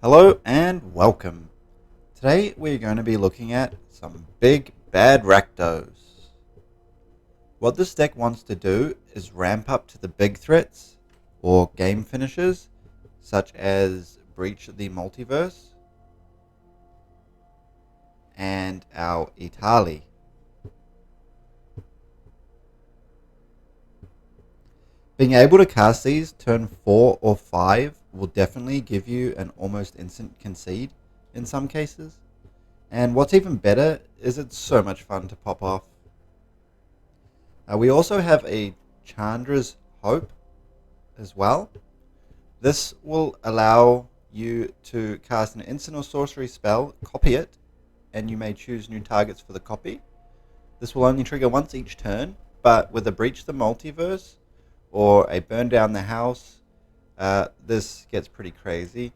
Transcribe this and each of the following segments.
Hello and welcome. Today we're going to be looking at some big bad Rakdos. What this deck wants to do is ramp up to the big threats or game finishers such as Breach the Multiverse and our Ixalan. Being able to cast these turn 4 or 5 will definitely give you an almost instant concede in some cases. And what's even better is it's so much fun to pop off. We also have a Chandra's Hope as well. This will allow you to cast an instant or sorcery spell, copy it, and you may choose new targets for the copy. This will only trigger once each turn, but with a Breach the Multiverse or a Burn Down the House, this gets pretty crazy.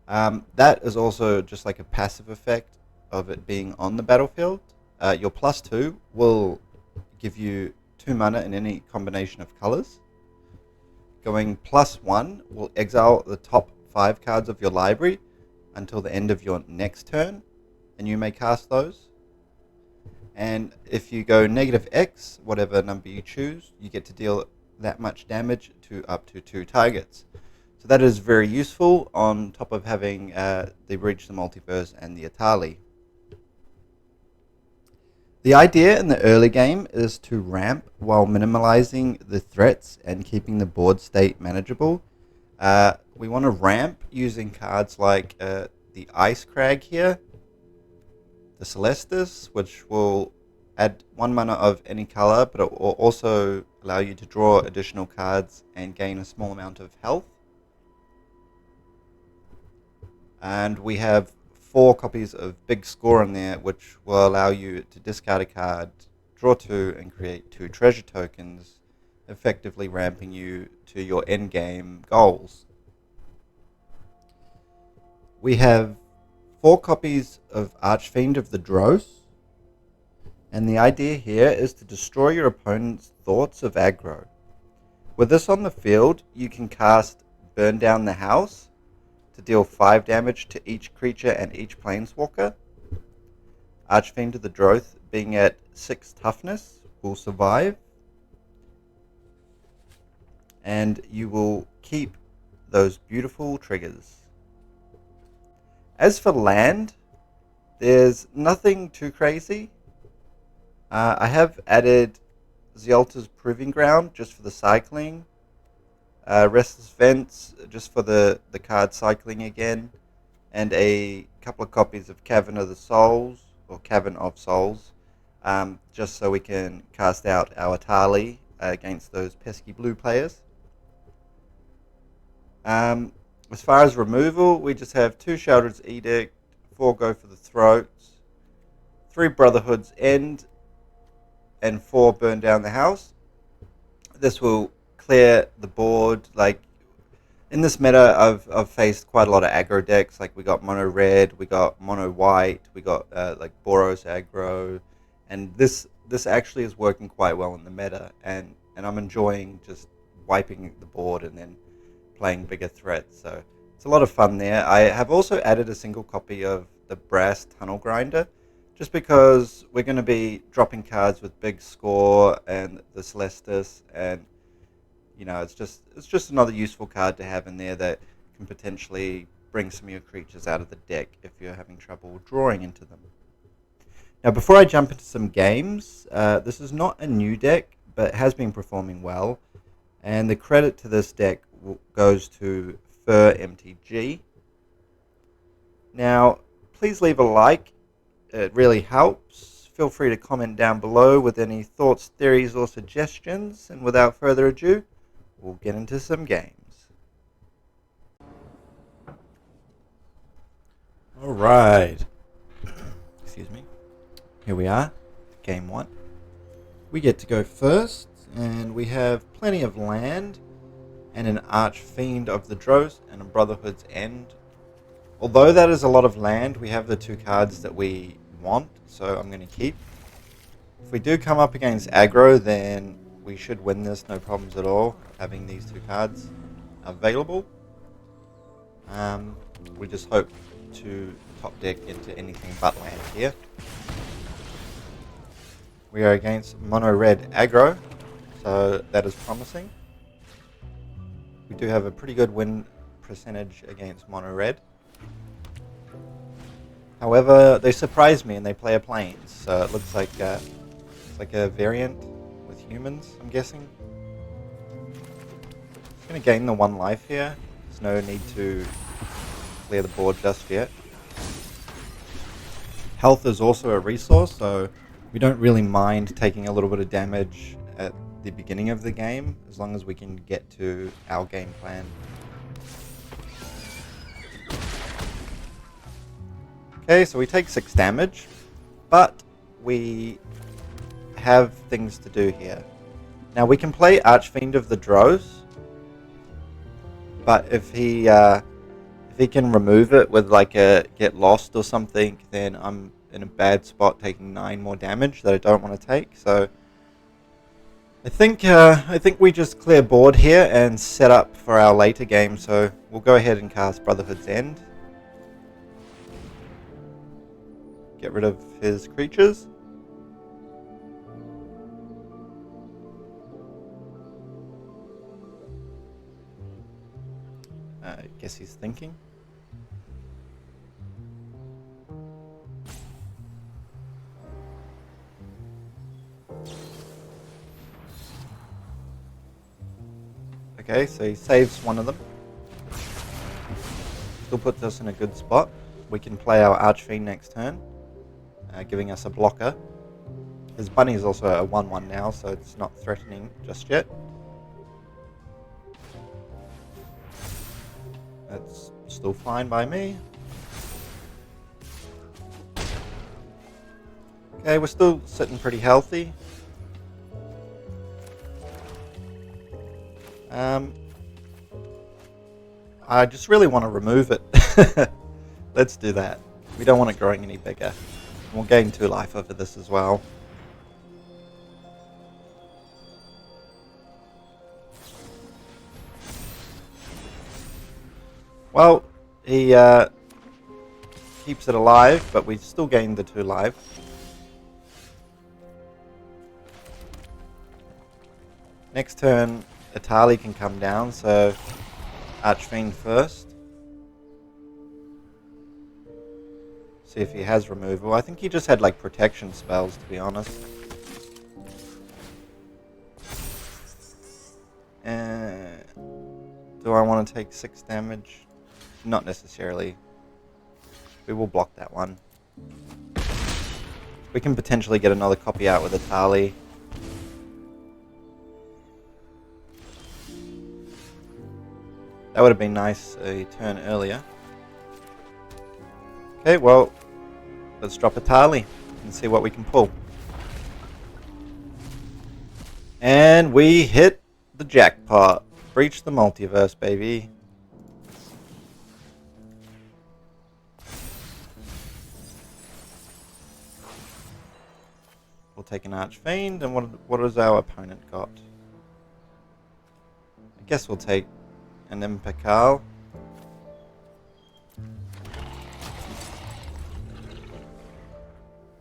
That is also just like a passive effect of it being on the battlefield. Your +2 will give you 2 mana in any combination of colors. Going +1 will exile the top 5 cards of your library until the end of your next turn, and you may cast those. And if you go -X, whatever number you choose, you get to deal that much damage to up to 2 targets. So that is very useful on top of having the Breach the Multiverse and the Ixalan. The idea in the early game is to ramp while minimalizing the threats and keeping the board state manageable. We want to ramp using cards like the Ice Crag here, the Celestis, which will add 1 mana of any color, but it will also allow you to draw additional cards and gain a small amount of health. And we have 4 copies of Big Score in there, which will allow you to discard a card, draw 2, and create 2 treasure tokens, effectively ramping you to your endgame goals. We have 4 copies of Archfiend of the Dross. And the idea here is to destroy your opponent's thoughts of aggro. With this on the field, you can cast Burn Down the House to deal 5 damage to each creature and each planeswalker. Archfiend of the Dross, being at 6 toughness, will survive. And you will keep those beautiful triggers. As for land, there's nothing too crazy. I have added Zealta's Proving Ground just for the cycling, Restless Vents just for the card cycling again, and a couple of copies of Cavern of the Souls, or Cavern of Souls, just so we can cast out our Ixalan against those pesky blue players. As far as removal, we just have 2 Sheoldred's Edict, 4 Go for the Throats, 3 Brotherhood's End, and 4 Burn Down the House. This will clear the board. Like in this meta, I've faced quite a lot of aggro decks. Like we got mono red, we got mono white, we got like Boros aggro, and this actually is working quite well in the meta, and I'm enjoying just wiping the board and then playing bigger threats. So it's a lot of fun there. I have also added a single copy of the Brass Tunnel Grinder, just because we're going to be dropping cards with Big Score and the Celestis, and you know, it's just another useful card to have in there that can potentially bring some of your creatures out of the deck if you're having trouble drawing into them. Now, before I jump into some games, this is not a new deck, but it has been performing well, and the credit to this deck goes to FerMTG. Now, please leave a like. It really helps. Feel free to comment down below with any thoughts, theories, or suggestions. And without further ado, we'll get into some games. Alright. Excuse me. Here we are. Game 1. We get to go first, and we have plenty of land, and an Archfiend of the Dross, and a Brotherhood's End. Although that is a lot of land, we have the 2 cards that we want, so I'm going to keep. If we do come up against aggro, then we should win this, no problems at all, having these 2 cards available. We just hope to top deck into anything but land here. We are against mono red aggro, so that is promising. We do have a pretty good win percentage against mono red. However, they surprise me and they play a plains, so it looks like it's like a variant with humans, I'm guessing. Just going to gain the 1 life here. There's no need to clear the board just yet. Health is also a resource, so we don't really mind taking a little bit of damage at the beginning of the game, as long as we can get to our game plan. Okay, so we take 6 damage, but we have things to do here. Now we can play Archfiend of the Drows, but if he can remove it with like a get lost or something, then I'm in a bad spot taking 9 more damage that I don't want to take. So I think we just clear board here and set up for our later game. So we'll go ahead and cast Brotherhood's End. Get rid of his creatures. I guess he's thinking. Okay, so he saves one of them. Still puts us in a good spot. We can play our Archfiend next turn, giving us a blocker. His bunny is also a 1/1 now, so it's not threatening just yet. That's still fine by me. Okay, we're still sitting pretty healthy. I just really want to remove it. Let's do that. We don't want it growing any bigger. We'll gain 2 life over this as well. Well, he keeps it alive, but we still gain the 2 life. Next turn, Atali can come down, so Archfiend first. See if he has removal. I think he just had like protection spells, to be honest. Do I want to take 6 damage? Not necessarily. We will block that one. We can potentially get another copy out with Atali. That would have been nice a turn earlier. Okay, well, let's drop Atali and see what we can pull. And we hit the jackpot. Breach the multiverse, baby. We'll take an Archfiend, and what has our opponent got? I guess we'll take an Impekal.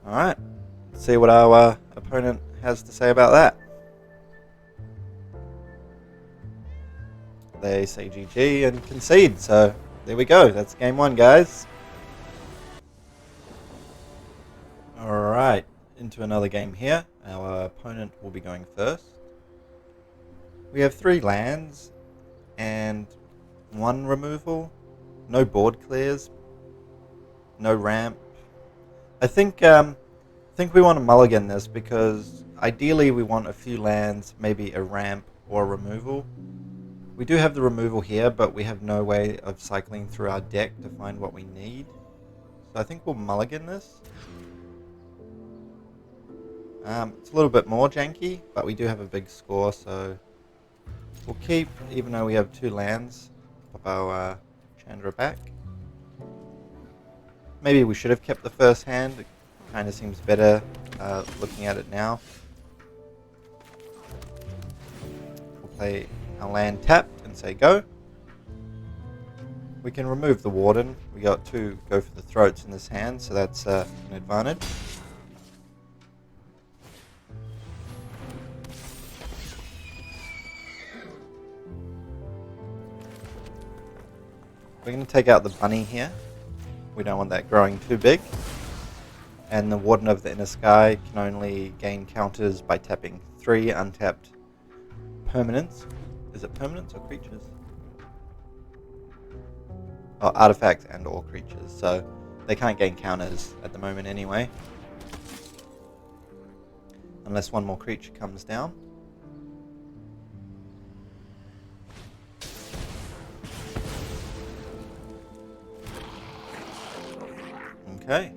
Alright, let's see what our opponent has to say about that. They say GG and concede, so there we go. That's game 1, guys. Alright, into another game here. Our opponent will be going first. We have 3 lands and 1 removal. No board clears. No ramp. I think we want to mulligan this because ideally we want a few lands, maybe a ramp or removal. We do have the removal here, but we have no way of cycling through our deck to find what we need. So I think we'll mulligan this. It's a little bit more janky, but we do have a big score, so we'll keep, even though we have 2 lands, pop our Chandra back. Maybe we should have kept the first hand. It kind of seems better looking at it now. We'll play our land tapped and say go. We can remove the Warden. We got 2 go for the throats in this hand, so that's an advantage. We're going to take out the bunny here. We don't want that growing too big. And the Warden of the Inner Sky can only gain counters by tapping 3 untapped permanents. Is it permanents or creatures? Oh, artifacts and or creatures. So they can't gain counters at the moment anyway. Unless one more creature comes down. Okay.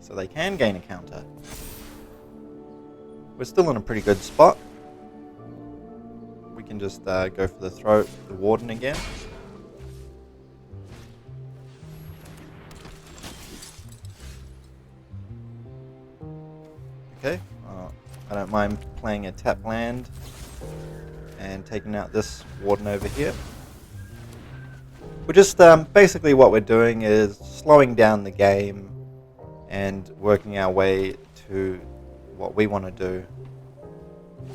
So they can gain a counter. We're still in a pretty good spot. We can just go for the throat, the Warden again. Okay, I don't mind playing a tap land and taking out this Warden over here. We're just basically what we're doing is slowing down the game and working our way to what we want to do.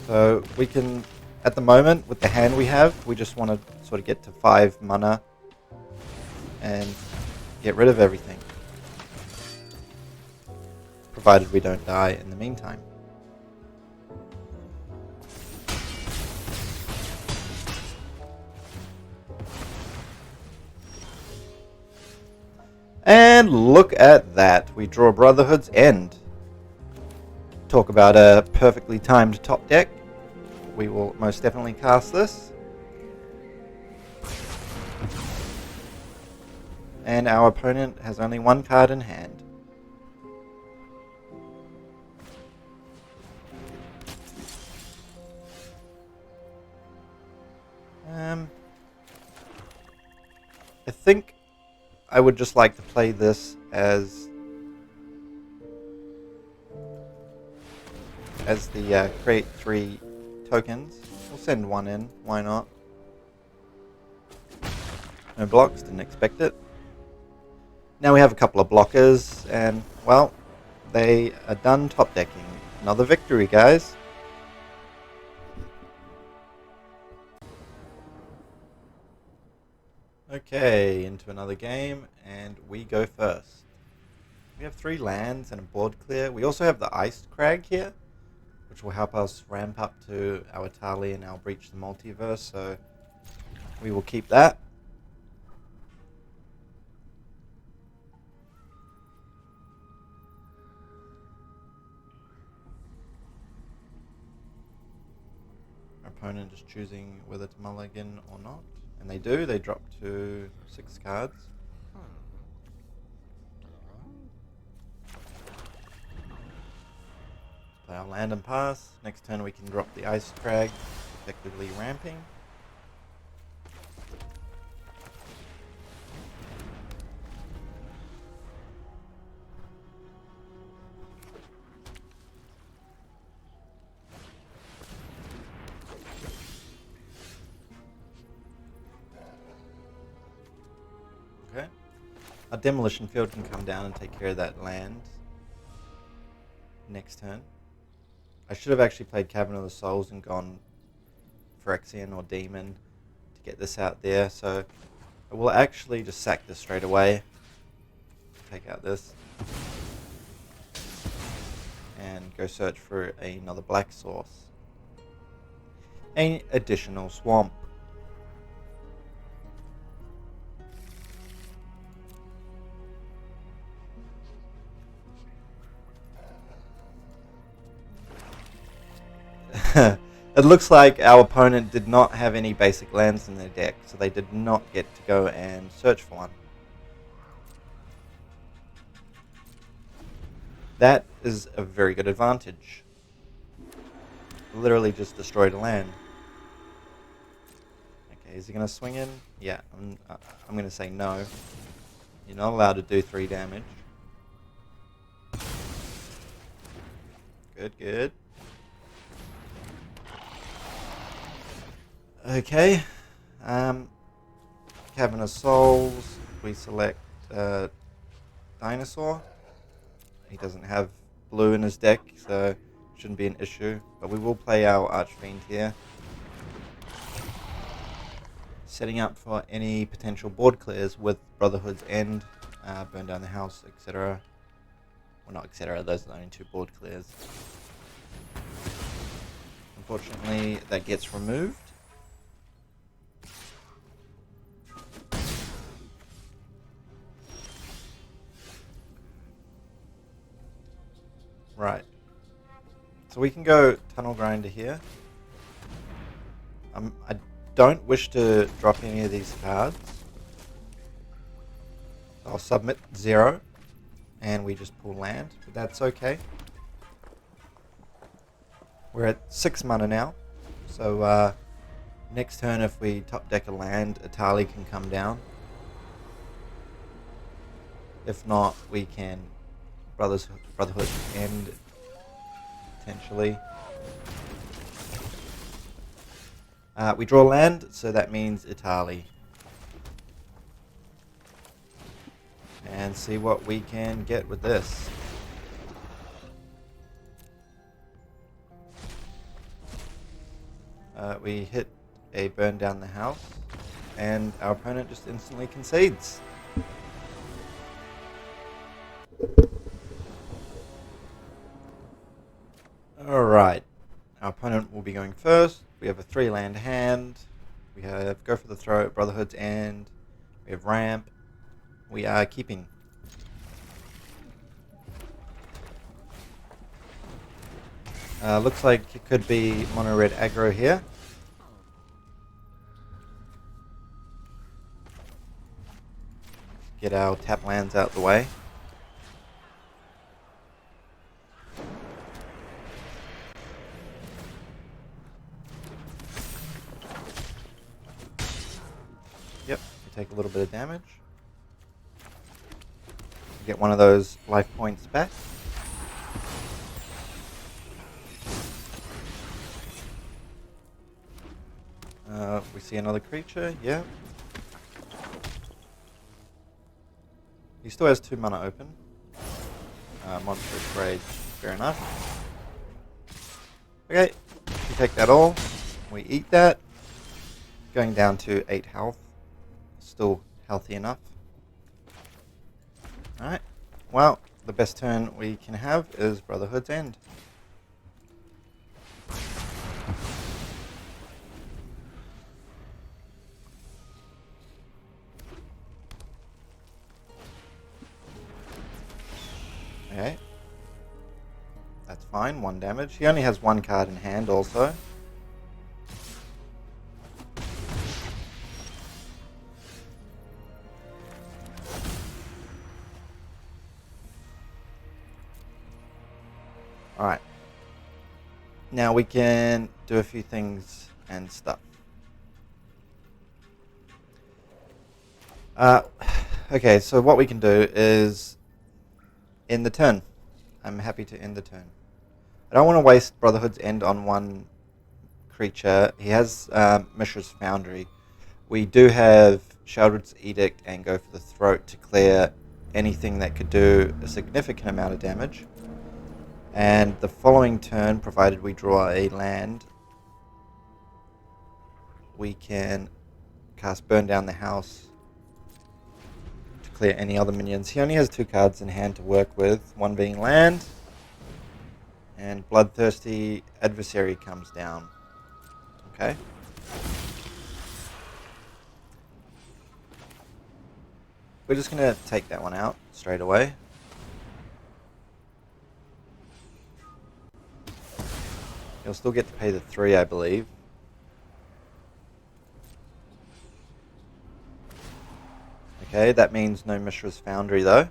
So we can, at the moment, with the hand we have, we just want to sort of get to 5 mana and get rid of everything. Provided we don't die in the meantime. And look at that, we draw Brotherhood's End. Talk about a perfectly timed top deck. We will most definitely cast this. And our opponent has only 1 card in hand. I think I would just like to play this as the create 3 tokens. We'll send 1 in, why not? No blocks, didn't expect it. Now we have a couple of blockers, and well, they are done top decking. Another victory, guys. Okay, into another game, and we go first. We have 3 lands and a board clear. We also have the Iced Crag here, which will help us ramp up to our Tali and our Breach the Multiverse, so we will keep that. Our opponent is choosing whether to mulligan or not. And they do, they drop to 6 cards. Play our land and pass. Next turn we can drop the Ice Crag, effectively ramping. Okay. Our Demolition Field can come down and take care of that land next turn. I should have actually played Cavern of the Souls and gone Phyrexian or Demon to get this out there, so I will actually just sack this straight away. Take out this. And go search for another black source. An additional swamp. It looks like our opponent did not have any basic lands in their deck, so they did not get to go and search for one. That is a very good advantage. Literally just destroyed a land. Okay, is he going to swing in? Yeah, I'm going to say no. You're not allowed to do 3 damage. Good, good. Okay. Cavern of Souls. We select Dinosaur. He doesn't have blue in his deck, so shouldn't be an issue. But we will play our Archfiend here. Setting up for any potential board clears with Brotherhood's End, Burn Down the House, etc. Well, not etc. Those are the only 2 board clears. Unfortunately, that gets removed. Right. So we can go Tunnel Grinder here. I don't wish to drop any of these cards. I'll submit 0, and we just pull land, but that's okay. We're at 6 mana now, so next turn if we top deck a land, Atali can come down. If not, we can Brotherhood End potentially. We draw land, so that means Atali. And see what we can get with this. We hit a Burn Down the House, and our opponent just instantly concedes. Alright, our opponent will be going first. We have a 3-land hand. We have Go for the Throat, Brotherhood's End. We have Ramp. We are keeping. Looks like it could be mono red aggro here. Get our tap lands out the way. Yep, we take a little bit of damage. Get one of those life points back. We see another creature, yeah. He still has 2 mana open. Monstrous Rage, fair enough. Okay, we take that all. We eat that. Going down to 8 health. Still healthy enough. Alright, well, the best turn we can have is Brotherhood's End. Okay. That's fine, 1 damage. He only has 1 card in hand also. Alright. Now we can do a few things and stuff. Okay, so what we can do is end the turn. I'm happy to end the turn. I don't want to waste Brotherhood's End on 1 creature. He has Mishra's Foundry. We do have Sheldred's Edict and Go for the Throat to clear anything that could do a significant amount of damage. And the following turn, provided we draw a land, we can cast Burn Down the House to clear any other minions. He only has 2 cards in hand to work with, 1 being land, and Bloodthirsty Adversary comes down. Okay. We're just going to take that one out straight away. You'll still get to pay the 3, I believe. Okay, that means no Mishra's Foundry though.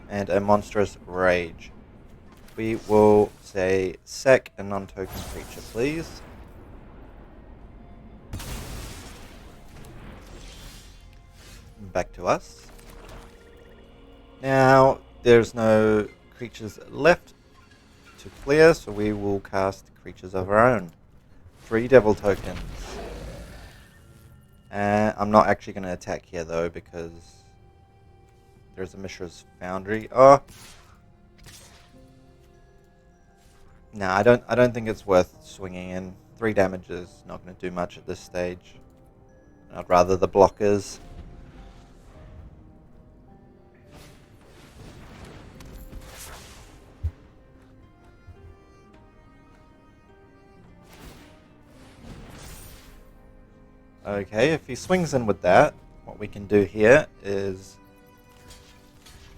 And a Monstrous Rage. We will say sack a non-token creature, please. Back to us. Now, there's no creatures left to clear, so we will cast Creatures of Our Own. 3 Devil tokens. I'm not actually going to attack here though, because there's a Mishra's Foundry. Oh! No, I don't think it's worth swinging in. 3 damage is not going to do much at this stage. I'd rather the blockers. Okay, if he swings in with that, what we can do here is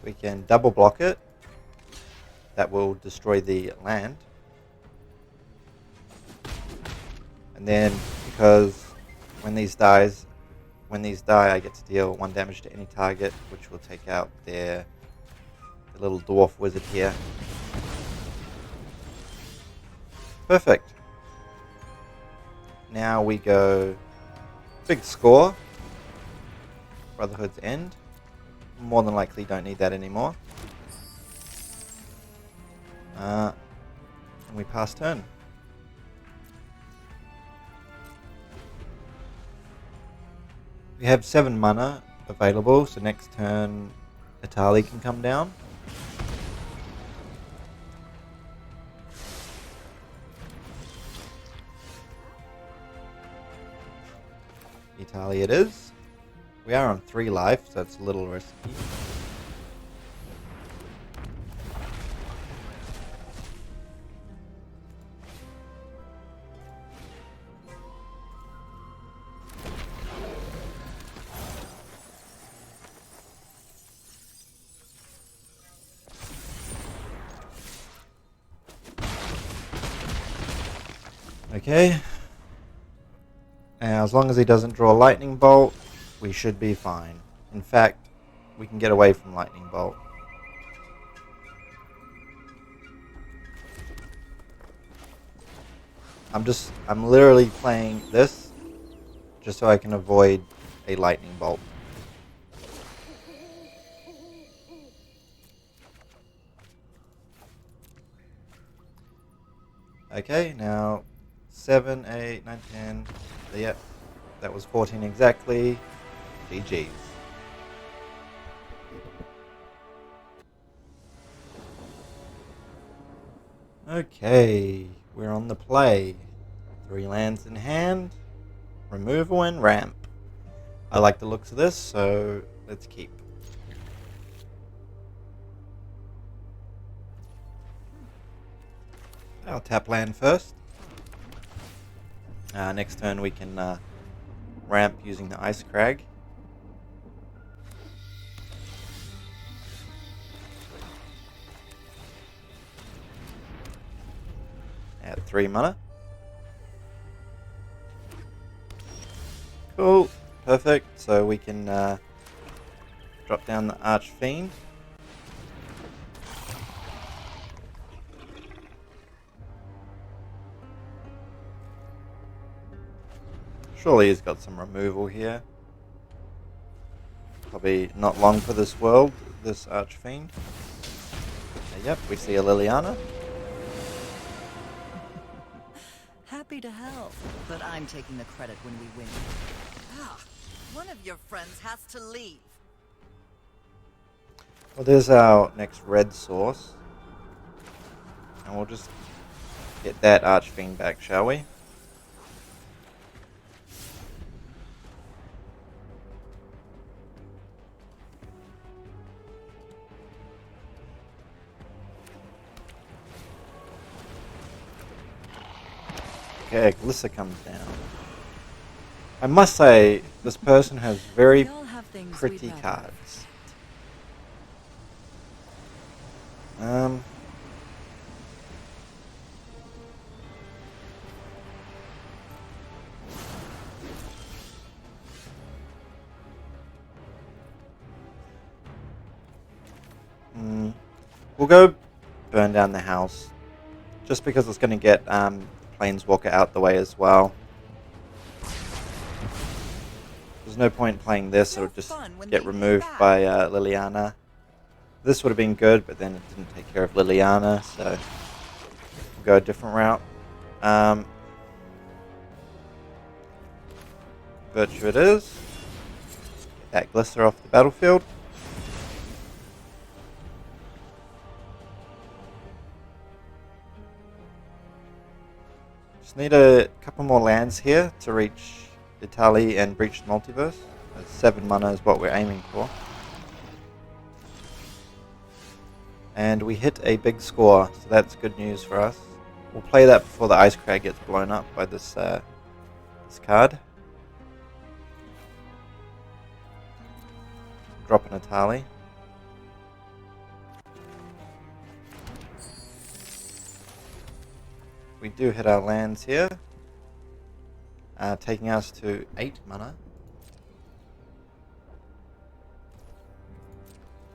we can double block it. That will destroy the land. And then, because when these die, I get to deal 1 damage to any target, which will take out the little dwarf wizard here. Perfect. Now we go big score. Brotherhood's End. More than likely don't need that anymore. And we pass turn. We have 7 mana available, so next turn Itali can come down. Itali it is. We are on 3 life, so it's a little risky. Okay. Now, as long as he doesn't draw a lightning bolt, we should be fine. In fact, we can get away from lightning bolt. I'm literally playing this just so I can avoid a lightning bolt. Okay, now 7, 8, 9, 10. Yep, that was 14 exactly. GG's. Okay, we're on the play. 3 lands in hand, removal and ramp. I like the looks of this, so let's keep. I'll tap land first. Next turn we can ramp using the Ice Crag. Add 3 mana. Cool, perfect. So we can drop down the Archfiend. Surely he's got some removal here. Probably not long for this world, this Archfiend. Yep, we see a Liliana. Happy to help, but I'm taking the credit when we win. Ah, one of your friends has to leave. Well, there's our next red source. And we'll just get that Archfiend back, shall we? Okay, Glissa comes down. I must say, this person has very pretty cards. We'll go burn down the house, just because it's going to get Planeswalker out the way as well. There's no point playing this, it'll just get removed by Liliana. This would have been good, but then it didn't take care of Liliana, so We'll go a different route. Virtue it is. Get that Glister off the battlefield. Just need a couple more lands here to reach Italy and Breach the Multiverse. 7 mana is what we're aiming for. And we hit a big score, so that's good news for us. We'll play that before the Ice Crag gets blown up by this card. Drop an Italy. We do hit our lands here, taking us to 8 mana.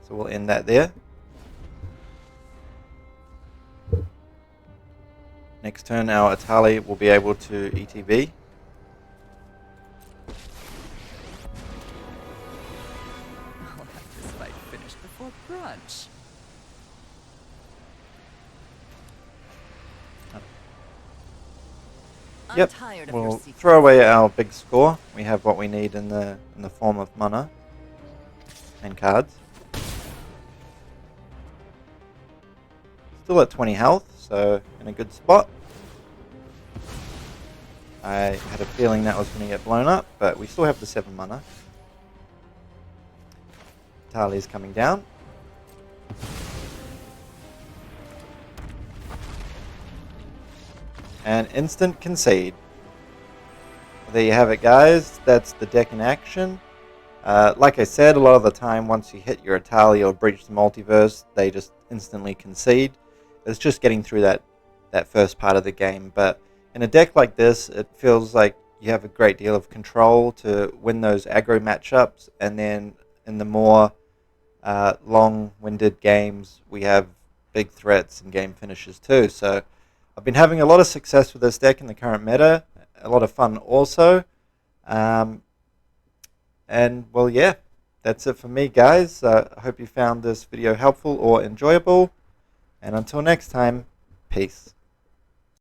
So we'll end that there. Next turn our Italy will be able to ETB. I'll have this fight finished before brunch. Yep, we'll throw away our big score. We have what we need in the form of mana and cards. Still at 20 health, so in a good spot. I had a feeling that was going to get blown up, but we still have the 7 mana. Italy's coming down. And instant concede. There you have it, guys. That's the deck in action. Like I said, a lot of the time, once you hit your Italy or Breach the Multiverse, they just instantly concede. It's just getting through that first part of the game. But in a deck like this, it feels like you have a great deal of control to win those aggro matchups. And then in the more long-winded games, we have big threats and game finishes too. So I've been having a lot of success with this deck in the current meta. A lot of fun also. And, well, yeah, that's it for me, guys. I hope you found this video helpful or enjoyable. And until next time, peace.